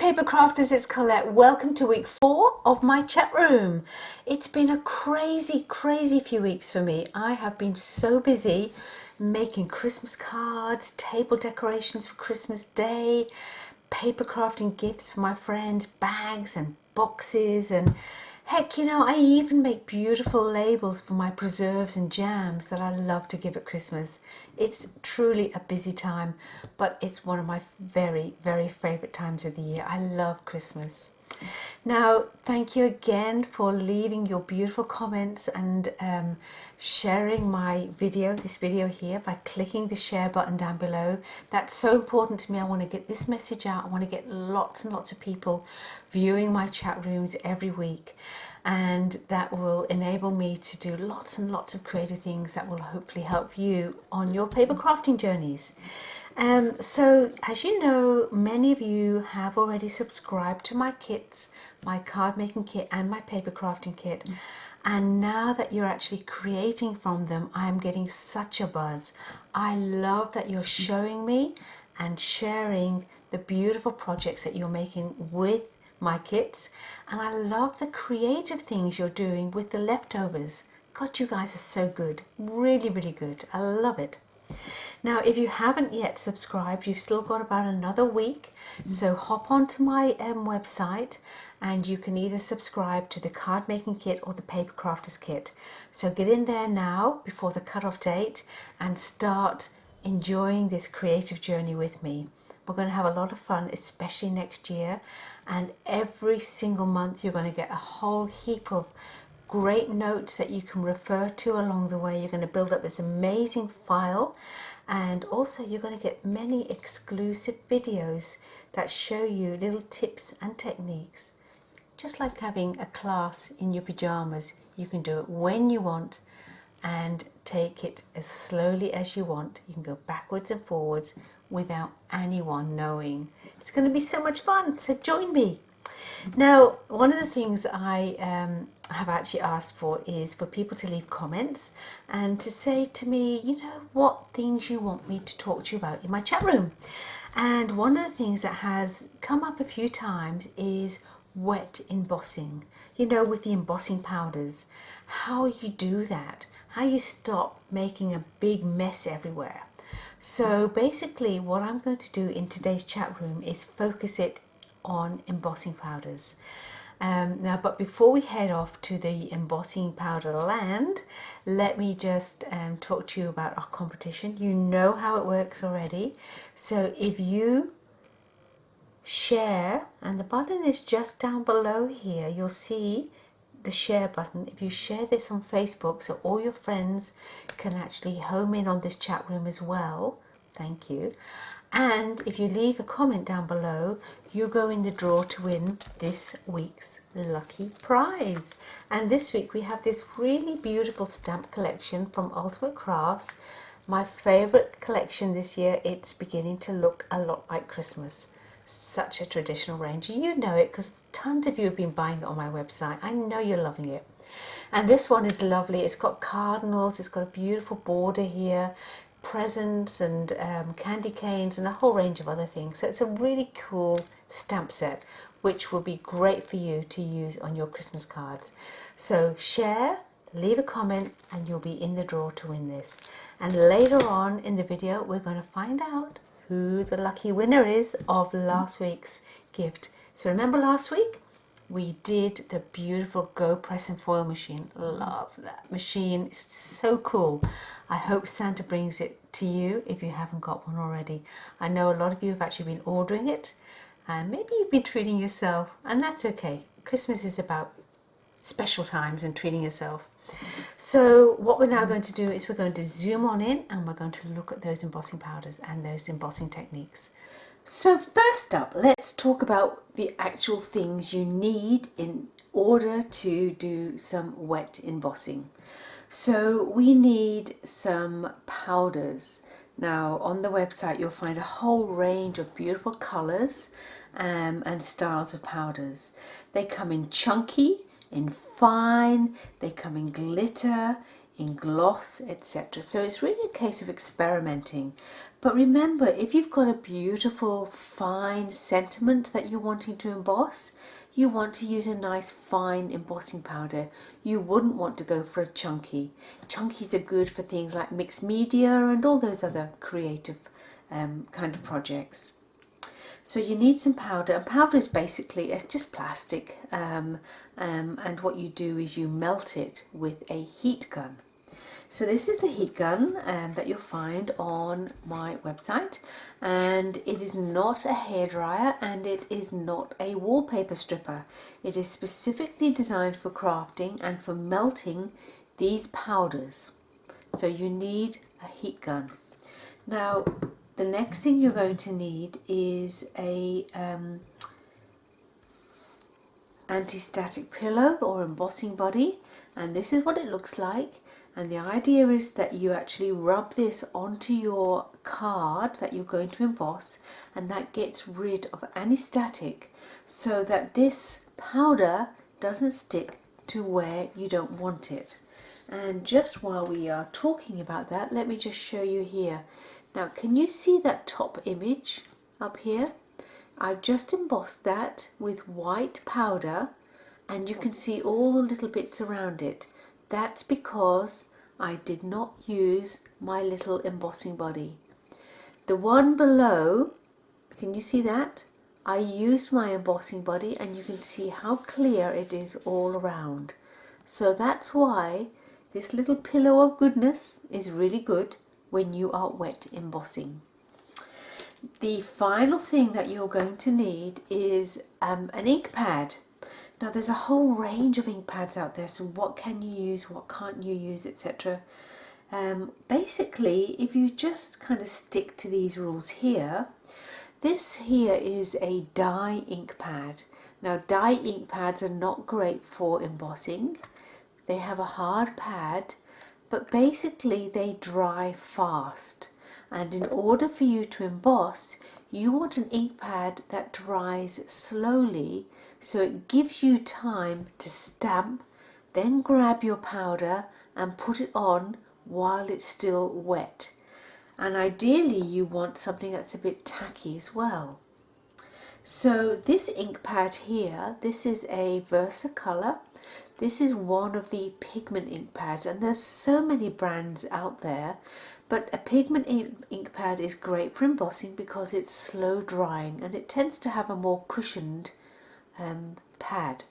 paper crafters, it's Colette. Welcome to week 4 of my chat room. It's been a crazy few weeks for me. I have been so busy making Christmas cards, table decorations for Christmas Day, paper crafting gifts for my friends, bags and boxes, and heck, I even make beautiful labels for my preserves and jams that I love to give at Christmas. It's truly a busy time, but it's one of my very favourite times of the year. I love Christmas. Now, thank you again for leaving your beautiful comments and sharing this video here by clicking the share button down below. That's so important to me. I want to get this message out. I want to get lots and lots of people viewing my chat rooms every week, and that will enable me to do lots and lots of creative things that will hopefully help you on your paper crafting journeys. So as you know, many of you have already subscribed to my kits, my card making kit and my paper crafting kit. And now that you're actually creating from them, I'm getting such a buzz. I love that you're showing me and sharing the beautiful projects that you're making with my kits. And I love the creative things you're doing with the leftovers. God, you guys are so good. Really good. I love it. Now, if you haven't yet subscribed, you've still got about another week. So hop onto my website and you can either subscribe to the card making kit or the paper crafters kit. So get in there now before the cutoff date and start enjoying this creative journey with me. We're going to have a lot of fun, especially next year. And every single month you're going to get a whole heap of great notes that you can refer to along the way. You're going to build up this amazing file, and also you're going to get many exclusive videos that show you little tips and techniques. Just like having a class in your pajamas, you can do it when you want and take it as slowly as you want. You can go backwards and forwards without anyone knowing. It's going to be so much fun, so join me. Now, one of the things I have actually asked for is for people to leave comments and to say to me, what things you want me to talk to you about in my chat room. And one of the things that has come up a few times is wet embossing, with the embossing powders, how you do that, how you stop making a big mess everywhere. So basically what I'm going to do in today's chat room is focus it on embossing powders. Now, but before we head off to the embossing powder land, let me just talk to you about our competition. You know how it works already. So if you share, and the button is just down below here, you'll see the share button. If you share this on Facebook so all your friends can actually home in on this chat room as well, thank you. And if you leave a comment down below, you go in the draw to win this week's lucky prize. And this week we have this really beautiful stamp collection from Ultimate Crafts. My favourite collection this year. It's beginning to look a lot like Christmas. Such a traditional range. You know it because tons of you have been buying it on my website. I know you're loving it. And this one is lovely. It's got cardinals, it's got a beautiful border here, presents and candy canes and a whole range of other things. So it's a really cool stamp set which will be great for you to use on your Christmas cards. So share, leave a comment, and you'll be in the draw to win this. And later on in the video we're going to find out who the lucky winner is of last week's gift. So remember last week we did the beautiful Go Press and Foil machine. Love that machine. It's so cool. I hope Santa brings it to you if you haven't got one already. I know a lot of you have actually been ordering it, and maybe you've been treating yourself, and that's okay. Christmas is about special times and treating yourself. So what we're now going to do is we're going to zoom on in and we're going to look at those embossing powders and those embossing techniques. So first up, let's talk about the actual things you need in order to do some wet embossing. So we need some powders. Now on the website you'll find a whole range of beautiful colours and styles of powders. They come in chunky, in fine, they come in glitter, in gloss, etc. So it's really a case of experimenting. But remember, if you've got a beautiful fine sentiment that you're wanting to emboss, you want to use a nice fine embossing powder. You wouldn't want to go for a chunky. Chunkies are good for things like mixed media and all those other creative kind of projects. So you need some powder, and powder is basically, it's just plastic, and what you do is you melt it with a heat gun. So this is the heat gun that you'll find on my website, and it is not a hairdryer and it is not a wallpaper stripper. It is specifically designed for crafting and for melting these powders. So you need a heat gun. Now, the next thing you're going to need is a anti-static pillow or embossing body, and this is what it looks like. And the idea is that you actually rub this onto your card that you're going to emboss, and that gets rid of any static so that this powder doesn't stick to where you don't want it. And just while we are talking about that, let me just show you here. Now, can you see that top image up here? I've just embossed that with white powder, and you can see all the little bits around it. That's because I did not use my little embossing body. The one below, can you see that? I used my embossing body, and you can see how clear it is all around. So that's why this little pillow of goodness is really good when you are wet embossing. The final thing that you're going to need is an ink pad. Now, there's a whole range of ink pads out there, so what can you use, what can't you use, etc. Basically, if you just kind of stick to these rules here, this here is a dye ink pad. Now, dye ink pads are not great for embossing. They have a hard pad, but basically they dry fast. And in order for you to emboss, you want an ink pad that dries slowly, so it gives you time to stamp, then grab your powder and put it on while it's still wet. And ideally you want something that's a bit tacky as well. So this ink pad here, this is a Versacolor. This is one of the pigment ink pads, and there's so many brands out there, but a pigment ink pad is great for embossing because it's slow drying and it tends to have a more cushioned pad.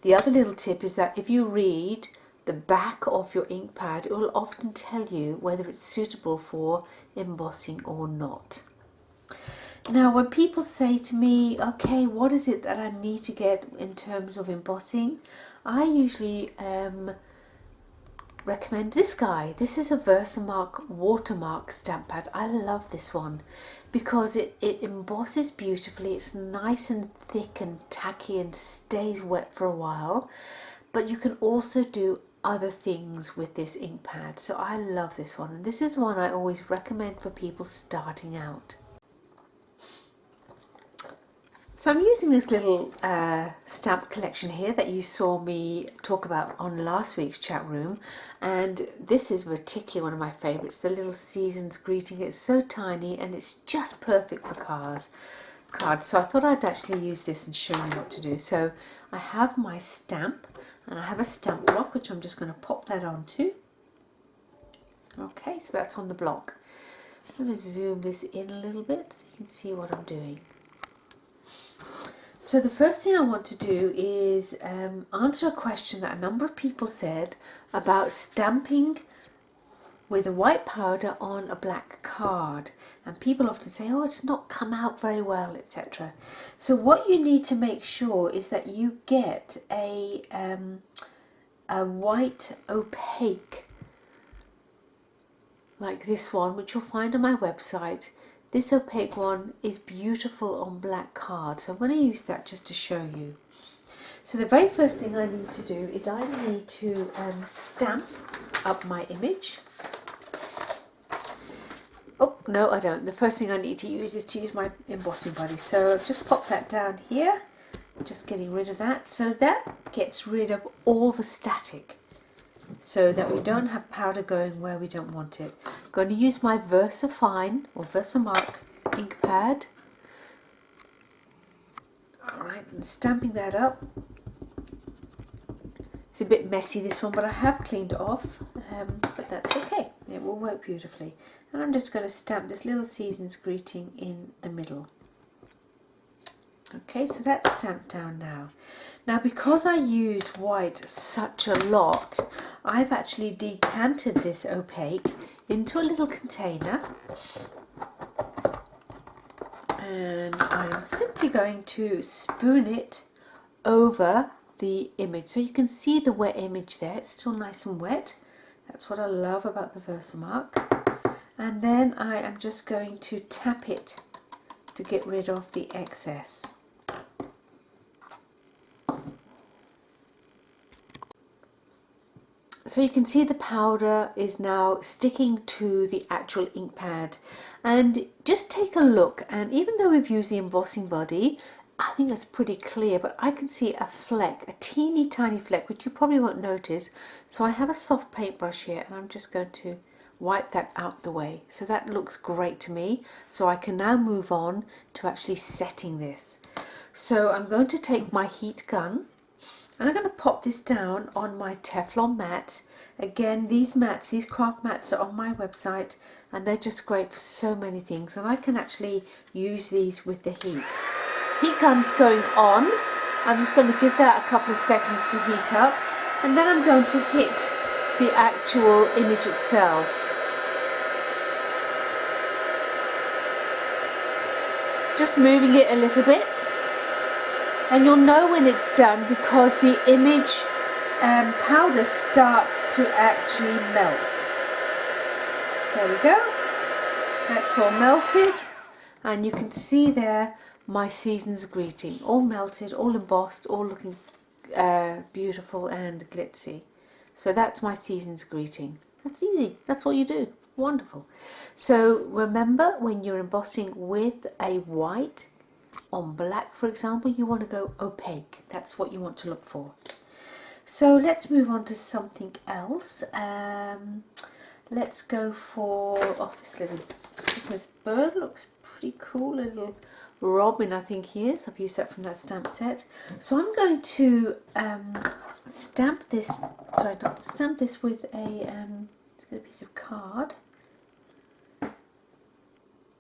The other little tip is that if you read the back of your ink pad, it will often tell you whether it's suitable for embossing or not. Now, when people say to me, okay, what is it that I need to get in terms of embossing, I usually recommend this guy. This is a Versamark watermark stamp pad. I love this one because it embosses beautifully. It's nice and thick and tacky and stays wet for a while, but you can also do other things with this ink pad. So I love this one, and this is one I always recommend for people starting out. So I'm using this little stamp collection here that you saw me talk about on last week's chat room, and this is particularly one of my favourites, the little season's greeting. It's so tiny and it's just perfect for cards. So I thought I'd actually use this and show you what to do. So I have my stamp, and I have a stamp block which I'm just going to pop that onto. Okay, so that's on the block. I'm going to zoom this in a little bit so you can see what I'm doing. So the first thing I want to do is answer a question that a number of people said about stamping with a white powder on a black card, and people often say, oh, it's not come out very well, etc. So what you need to make sure is that you get a white opaque like this one, which you'll find on my website. This opaque one is beautiful on black card, so I'm going to use that just to show you. So the very first thing I need to do is I need to stamp up my image. Oh, no, I don't. The first thing I need to use is to use my embossing body. So I've just popped that down here, just getting rid of that. So that gets rid of all the static. so that we don't have powder going where we don't want it. I'm going to use my VersaFine or Versamark ink pad. Alright, and stamping that up. It's a bit messy, this one, but I have cleaned it off, but that's okay. It will work beautifully. And I'm just going to stamp this little season's greeting in the middle. Okay, so that's stamped down now. Now, because I use white such a lot, I've actually decanted this opaque into a little container. And I'm simply going to spoon it over the image. So you can see the wet image there. It's still nice and wet. That's what I love about the Versamark. And then I am just going to tap it to get rid of the excess. So you can see the powder is now sticking to the actual ink pad, and just take a look, and even though we've used the embossing body, I think it's pretty clear, but I can see a fleck, a teeny tiny fleck, which you probably won't notice. So I have a soft paintbrush here and I'm just going to wipe that out the way. So that looks great to me. So I can now move on to actually setting this. So I'm going to take my heat gun and I'm going to pop this down on my Teflon mat. Again, these mats, these craft mats are on my website and they're just great for so many things, and I can actually use these with the heat. Heat gun's going on. I'm just going to give that a couple of seconds to heat up, and then I'm going to hit the actual image itself. Just moving it a little bit, and you'll know when it's done because the image powder starts to actually melt. There we go. That's all melted, and you can see there my season's greeting, all melted, all embossed, all looking beautiful and glitzy. So that's my season's greeting. That's easy. That's all you do. Wonderful. So remember, when you're embossing with a white on black, for example, you want to go opaque. That's what you want to look for. So let's move on to something else. Let's go for this little Christmas bird. Looks pretty cool. A little robin, I think he is. I've used that from that stamp set. So I'm going to stamp this. Sorry, not stamp this with a. Let's get a piece of card.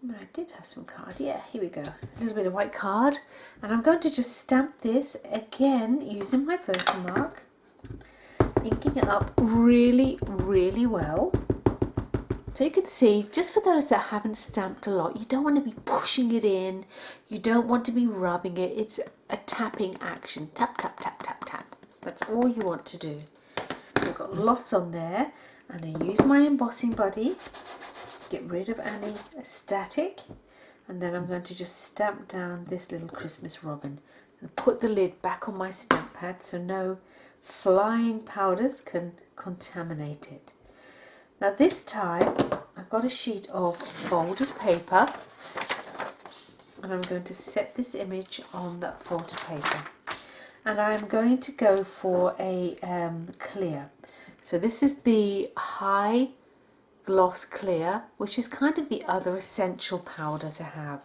No, I did have some card. Yeah, here we go. A little bit of white card, and I'm going to just stamp this again using my Versamark, inking it up really, really well. So you can see, just for those that haven't stamped a lot, you don't want to be pushing it in, you don't want to be rubbing it. It's a tapping action. Tap, tap, tap, tap, tap. That's all you want to do. So I've got lots on there, and I use my embossing buddy, get rid of any static, and then I'm going to just stamp down this little Christmas robin and put the lid back on my stamp pad so no flying powders can contaminate it. Now this time I've got a sheet of folded paper, and I'm going to set this image on that folded paper, and I'm going to go for a clear. So this is the high gloss clear, which is kind of the other essential powder to have.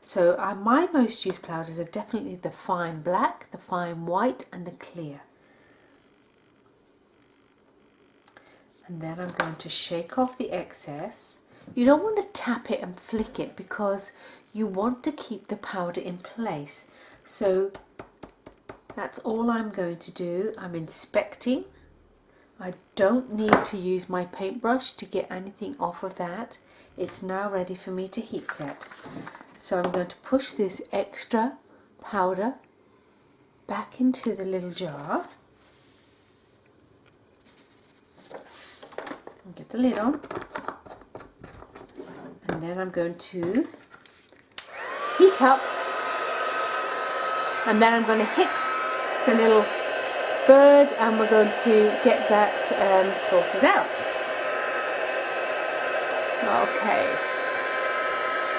So my most used powders are definitely the fine black, the fine white and the clear. And then I'm going to shake off the excess. You don't want to tap it and flick it because you want to keep the powder in place. So that's all I'm going to do. I'm inspecting. I don't need to use my paintbrush to get anything off of that. It's now ready for me to heat set. So I'm going to push this extra powder back into the little jar. And get the lid on. And then I'm going to heat up. And then I'm going to hit the little bird, and we're going to get that sorted out. Okay.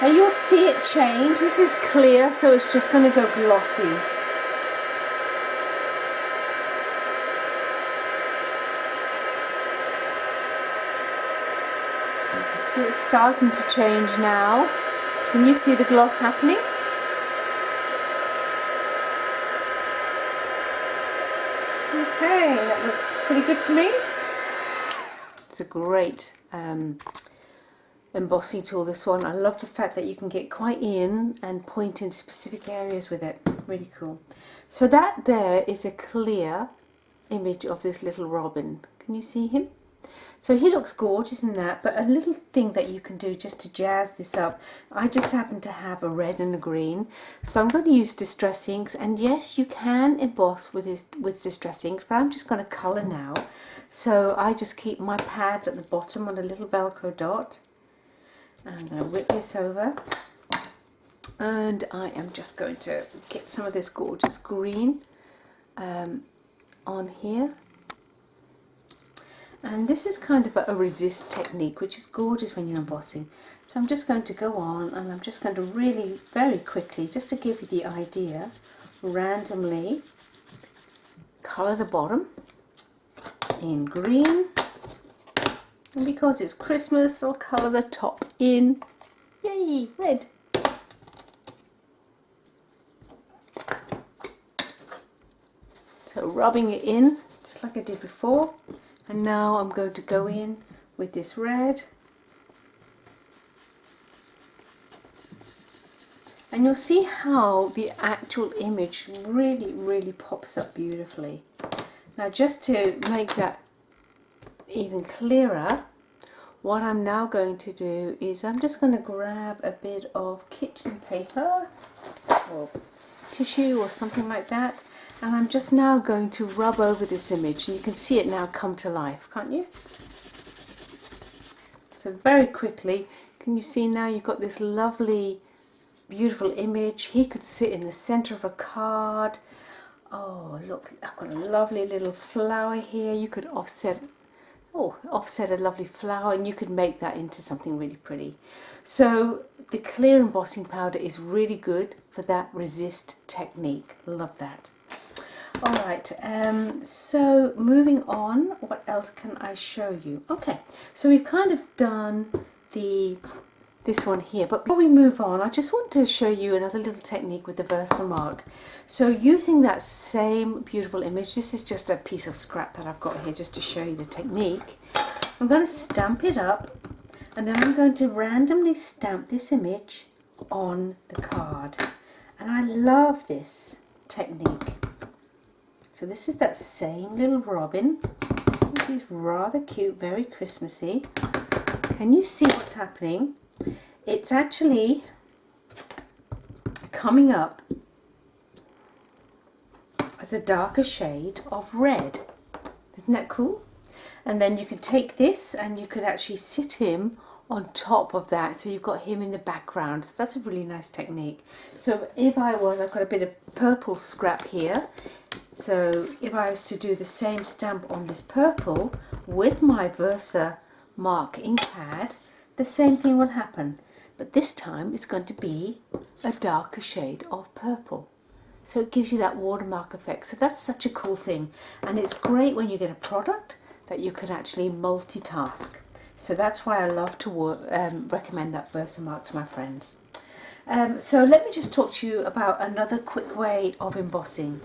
Now you'll see it change. This is clear, so it's just going to go glossy. See, it's starting to change now. Can you see the gloss happening? Okay, that looks pretty good to me. It's a great embossing tool, this one. I love the fact that you can get quite in and point in specific areas with it. Really cool. So that there is a clear image of this little robin. Can you see him? So he looks gorgeous in that, but a little thing that you can do just to jazz this up, I just happen to have a red and a green, so I'm going to use distress inks, and yes, you can emboss with distress inks, but I'm just going to colour now. So I just keep my pads at the bottom on a little Velcro dot. I'm going to whip this over, and I am just going to get some of this gorgeous green on here. And this is kind of a resist technique, which is gorgeous when you're embossing. So I'm just going to go on, and I'm just going to really very quickly, just to give you the idea, randomly colour the bottom in green. And because it's Christmas, I'll colour the top in, yay, red. So rubbing it in, just like I did before. And now I'm going to go in with this red. And you'll see how the actual image really pops up beautifully. Now, just to make that even clearer, what I'm now going to do is I'm just going to grab a bit of kitchen paper or tissue or something like that, and I'm just now going to rub over this image, and you can see it now come to life, can't you? So very quickly, can you see now you've got this lovely beautiful image. He could sit in the center of a card. Oh look, I've got a lovely little flower here. You could offset a lovely flower, and you could make that into something really pretty. So the clear embossing powder is really good for that resist technique. Love that. Alright, so moving on, what else can I show you? Okay, so we've kind of done this one here, but before we move on, I just want to show you another little technique with the Versamark. So using that same beautiful image, this is just a piece of scrap that I've got here just to show you the technique. I'm going to stamp it up, and then I'm going to randomly stamp this image on the card. And I love this technique. So this is that same little robin. He's rather cute, very Christmassy. Can you see what's happening? It's actually coming up as a darker shade of red. Isn't that cool? And then you can take this and you could actually sit him on top of that, so you've got him in the background. So that's a really nice technique. So if I've got a bit of purple scrap here. So if I was to do the same stamp on this purple with my Versamark ink pad, the same thing will happen. But this time it's going to be a darker shade of purple. So it gives you that watermark effect. So that's such a cool thing. And it's great when you get a product that you can actually multitask. So that's why I love to recommend that Versamark to my friends. So let me just talk to you about another quick way of embossing.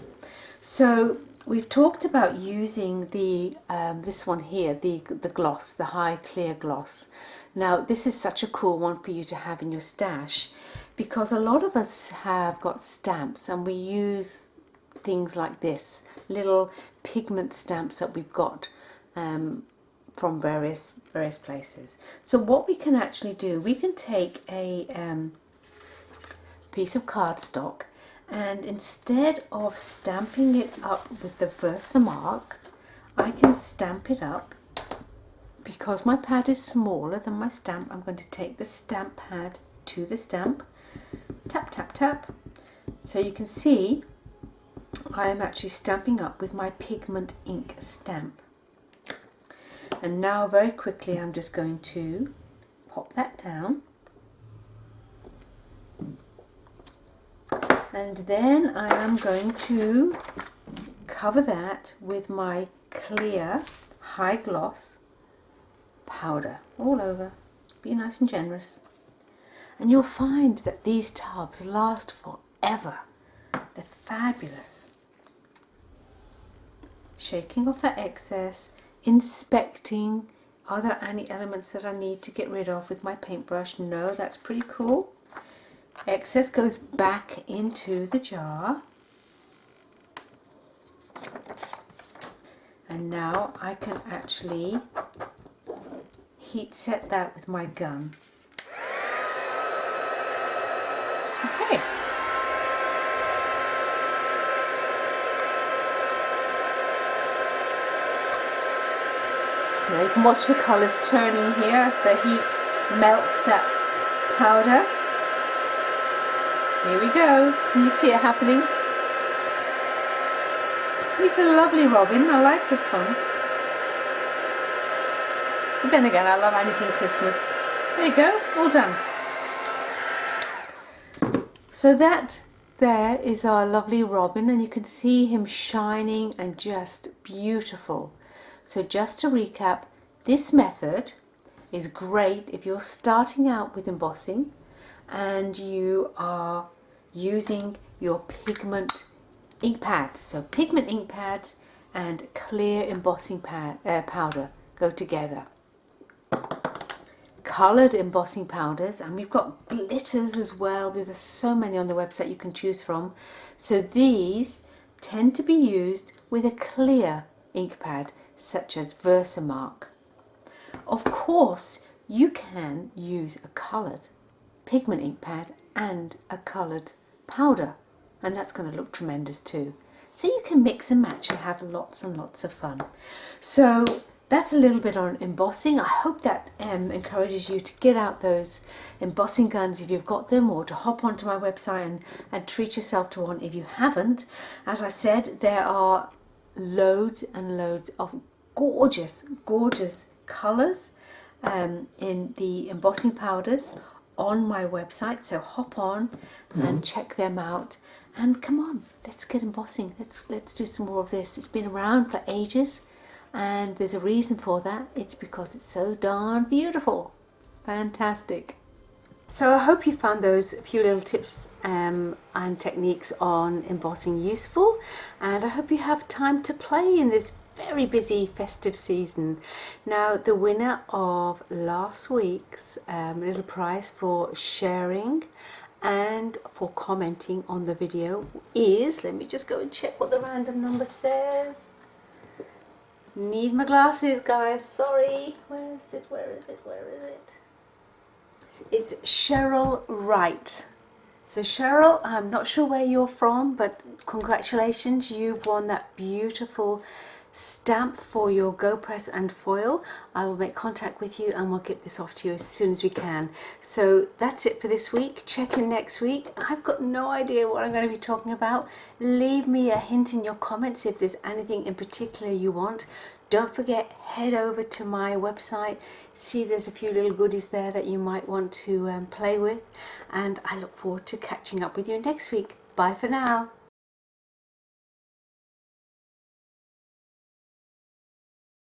So we've talked about using the this one here, the gloss, the high clear gloss. Now this is such a cool one for you to have in your stash, because a lot of us have got stamps and we use things like this, little pigment stamps that we've got from various places. So what we can actually do, we can take a piece of cardstock, and instead of stamping it up with the Versamark, I can stamp it up. Because my pad is smaller than my stamp, I'm going to take the stamp pad to the stamp, tap tap tap. So you can see I am actually stamping up with my pigment ink stamp. And now very quickly I'm just going to pop that down, and then I am going to cover that with my clear high gloss powder all over. Be nice and generous. And you'll find that these tubs last forever. They're fabulous. Shaking off that excess, inspecting, are there any elements that I need to get rid of with my paintbrush? No, that's pretty cool. Excess goes back into the jar. And now I can actually heat set that with my gun. Okay. Now you can watch the colours turning here as the heat melts that powder. Here we go. Can you see it happening? He's a lovely robin. I like this one. But then again, I love anything Christmas. There you go. All done. So that there is our lovely robin, and you can see him shining and just beautiful. So just to recap, this method is great if you're starting out with embossing and you are using your pigment ink pads. So pigment ink pads and clear embossing powder go together. Coloured embossing powders, and we've got glitters as well. There's so many on the website you can choose from. So these tend to be used with a clear ink pad such as Versamark. Of course, you can use a coloured pigment ink pad and a coloured powder, and that's going to look tremendous too. So you can mix and match and have lots and lots of fun. So that's a little bit on embossing. I hope that encourages you to get out those embossing guns if you've got them, or to hop onto my website and treat yourself to one if you haven't. As I said, there are loads and loads of gorgeous, gorgeous colours in the embossing powders on my website, so hop on and check them out, and come on, let's get embossing. Let's do some more of this. It's been around for ages, and there's a reason for that. It's because it's so darn beautiful. Fantastic. So I hope you found those few little tips and techniques on embossing useful, and I hope you have time to play in this very busy festive season. Now, the winner of last week's little prize for sharing and for commenting on the video is, let me just go and check what the random number says. Need my glasses, guys, sorry. Where is it? It's Cheryl Wright. So Cheryl, I'm not sure where you're from, but congratulations, you've won that beautiful stamp for your Go Press and foil. I will make contact with you and we'll get this off to you as soon as we can. So that's it for this week. Check in next week. I've got no idea what I'm going to be talking about. Leave me a hint in your comments if there's anything in particular you want. Don't forget, head over to my website, see if there's a few little goodies there that you might want to play with, and I look forward to catching up with you next week. Bye for now.